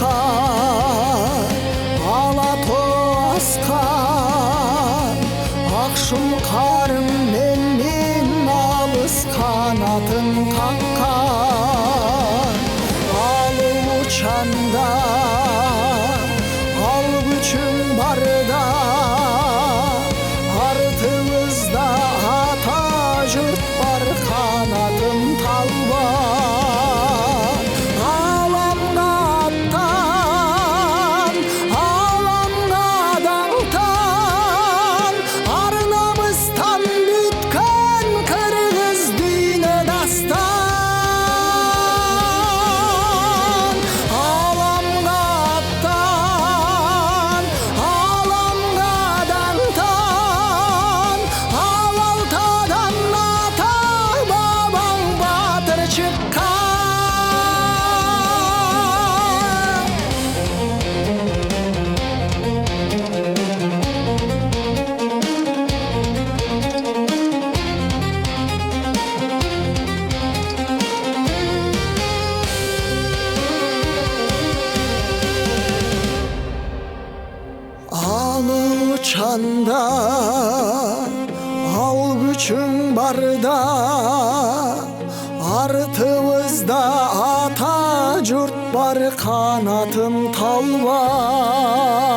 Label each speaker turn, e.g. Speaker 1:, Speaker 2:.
Speaker 1: асқан алатау асқан ақшыл қарынмен мен алыс қанатын қаққан алу ұшанда ал күшің барда артымызда ата жұрт бар қанатын талбан аламға аттан аламға даңқтан ар намыстан бүткін кіргіз дүйні дастан аламға аттан аламға даңқтан ал алтадан ата бабаң батыр шыққан алы ұшанда ал күшің барда артымызда ата жұрт бар қанатын талбан